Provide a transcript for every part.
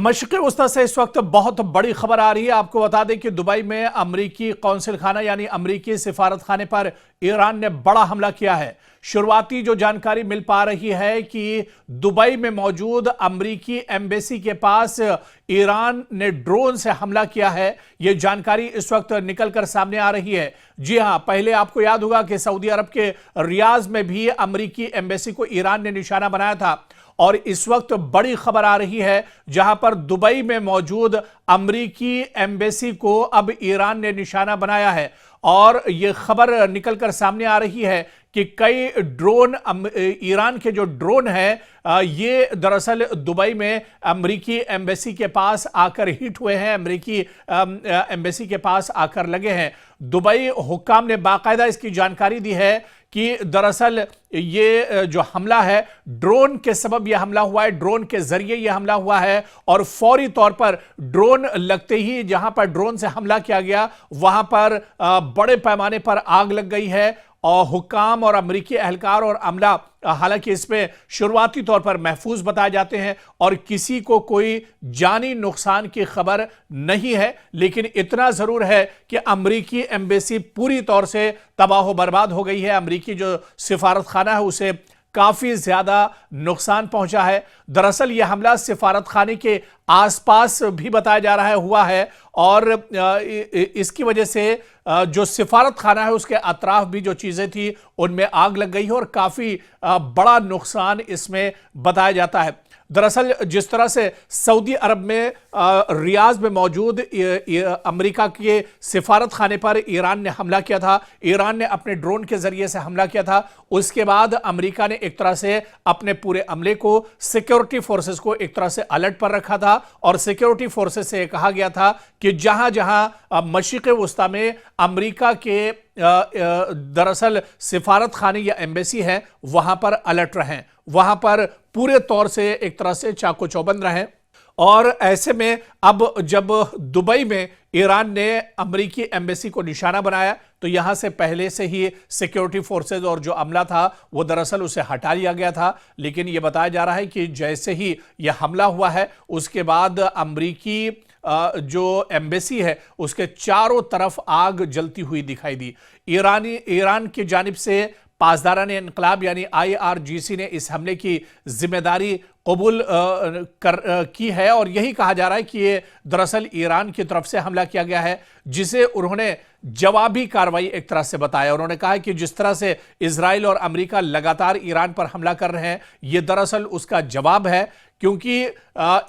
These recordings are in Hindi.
मशरिक़ वस्ता से इस वक्त बहुत बड़ी खबर आ रही है। आपको बता दें कि दुबई में अमरीकी कौंसिल खाना यानी अमरीकी सिफारत खाने पर ईरान ने बड़ा हमला किया है। शुरुआती जो जानकारी मिल पा रही है कि दुबई में मौजूद अमरीकी एम्बेसी के पास ईरान ने ड्रोन से हमला किया है। यह जानकारी इस वक्त निकलकर सामने आ रही है। जी हां, पहले आपको याद होगा कि सऊदी अरब के रियाज में भी अमरीकी एम्बेसी को ईरान ने निशाना बनाया था और इस वक्त बड़ी खबर आ रही है जहां पर दुबई में मौजूद अमरीकी एम्बेसी को अब ईरान ने निशाना बनाया है। और यह खबर निकलकर सामने आ रही है कि कई ड्रोन ईरान के जो ड्रोन हैं ये दरअसल दुबई में अमरीकी एम्बेसी के पास आकर हिट हुए हैं, अमरीकी एम्बेसी के पास आकर लगे हैं। दुबई हुक्काम ने बाकायदा इसकी जानकारी दी है कि दरअसल ये जो हमला है ड्रोन के सबब यह हमला हुआ है, ड्रोन के जरिए यह हमला हुआ है और फौरी तौर पर ड्रोन लगते ही जहां पर ड्रोन से हमला किया गया वहां पर बड़े पैमाने पर आग लग गई है। और हुक्काम और अमरीकी एहलकार और अमला हालांकि इसमें शुरुआती तौर पर महफूज बताए जाते हैं और किसी को कोई जानी नुकसान की खबर नहीं है, लेकिन इतना जरूर है कि अमरीकी एम्बेसी पूरी तौर से तबाह बर्बाद हो गई है। अमरीकी जो सिफारत खाना है उसे काफी ज्यादा नुकसान पहुंचा है। दरअसल यह हमला सिफारत खाने के आसपास भी बताया जा रहा है हुआ है और इसकी वजह से जो सिफारत खाना है उसके अतराफ भी जो चीजें थी उनमें आग लग गई है और काफी बड़ा नुकसान इसमें बताया जाता है। दरअसल जिस तरह से सऊदी अरब में रियाज में मौजूद अमेरिका के सिफारत खाने पर ईरान ने हमला किया था, ईरान ने अपने ड्रोन के जरिए से हमला किया था, उसके बाद अमेरिका ने एक तरह से अपने पूरे अमले को सिक्योरिटी फोर्सेस को एक तरह से अलर्ट पर रखा था और सिक्योरिटी फोर्सेस से कहा गया था कि जहां जहां मशरिक़ वस्ता में अमेरिका के दरअसल सिफारत खाने या एम्बेसी है वहां पर अलर्ट रहें, वहां पर पूरे तौर से एक तरह से चाको चौबंद रहें। और ऐसे में अब जब दुबई में ईरान ने अमरीकी एम्बेसी को निशाना बनाया तो यहां से पहले से ही सिक्योरिटी फोर्सेज और जो अमला था वो दरअसल उसे हटा लिया गया था। लेकिन यह बताया जा रहा है कि जैसे ही यह हमला हुआ है उसके बाद अमरीकी जो एम्बेसी है उसके चारों तरफ आग जलती हुई दिखाई दी। ईरान की जानिब से पासदारान इनकलाब यानी IRGC ने इस हमले की जिम्मेदारी कबूल की है और यही कहा जा रहा है कि ये दरअसल ईरान की तरफ से हमला किया गया है जिसे उन्होंने जवाबी कार्रवाई एक तरह से बताया। उन्होंने कहा कि जिस तरह से इजराइल और अमेरिका लगातार ईरान पर हमला कर रहे हैं ये दरअसल उसका जवाब है, क्योंकि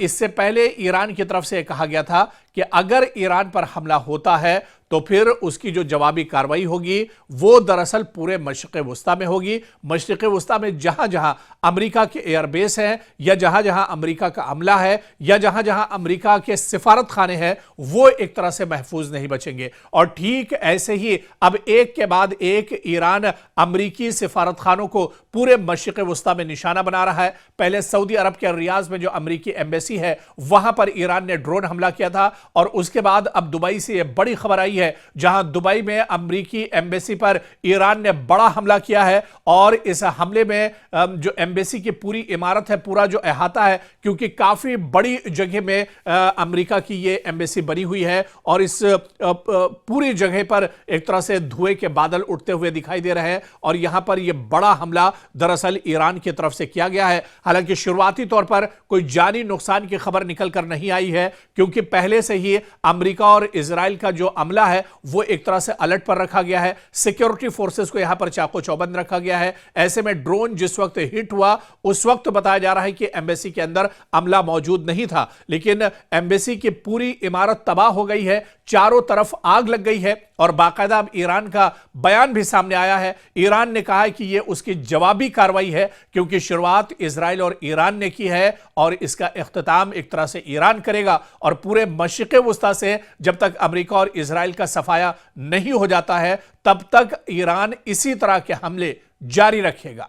इससे पहले ईरान की तरफ से कहा गया था कि अगर ईरान पर हमला होता है तो फिर उसकी जो जवाबी कार्रवाई होगी वो दरअसल पूरे मशरिक़ वस्ता में होगी। मशरिक़ वस्ता में जहां जहां अमेरिका के एयरबेस हैं या जहां जहां अमेरिका का अमला है या जहां जहां अमेरिका के सिफारत खाने हैं वो एक तरह से महफूज नहीं बचेंगे। और ठीक ऐसे ही अब एक के बाद एक ईरान अमेरिकी सिफारत खानों को पूरे मशरिक़ वस्ता में निशाना बना रहा है। पहले सऊदी अरब के रियाज में जो अमेरिकी एम्बेसी है वहां पर ईरान ने ड्रोन हमला किया था और उसके बाद अब दुबई से यह बड़ी खबर आई है जहां दुबई में अमेरिकी एम्बेसी पर ईरान ने बड़ा हमला किया है। और इस हमले में जो एम्बेसी की पूरी इमारत है, पूरा जो अहाता है, क्योंकि काफी बड़ी जगह में अमेरिका की ये एम्बेसी बनी हुई है और इस पूरी जगह पर एक तरह से धुएं के बादल उठते हुए दिखाई दे रहे हैं और यहां पर यह बड़ा हमला दरअसल ईरान की तरफ से किया गया है। हालांकि शुरुआती तौर पर कोई जानी नुकसान की खबर निकल कर नहीं आई है, क्योंकि पहले से ही अमेरिका और इजराइल का जो अमला है वो एक तरह से अलर्ट पर रखा गया है, सिक्योरिटी फोर्सेस को यहां पर चाको चौबंद रखा गया है। ऐसे में ड्रोन जिस वक्त हिट हुआ उस वक्त बताया जा रहा है कि एम्बेसी के अंदर अमला मौजूद नहीं था, लेकिन एम्बेसी की पूरी इमारत तबाह हो गई है, चारों तरफ आग लग गई है और बाकायदा अब ईरान का बयान भी सामने आया है। ईरान ने कहा है कि यह उसकी जवाबी कार्रवाई है, क्योंकि शुरुआत इजराइल और ईरान ने की है और इसका इख्तिताम एक तरह से ईरान करेगा और पूरे मशरिक़ वस्ता से जब तक अमेरिका और इजराइल का सफाया नहीं हो जाता है तब तक ईरान इसी तरह के हमले जारी रखेगा।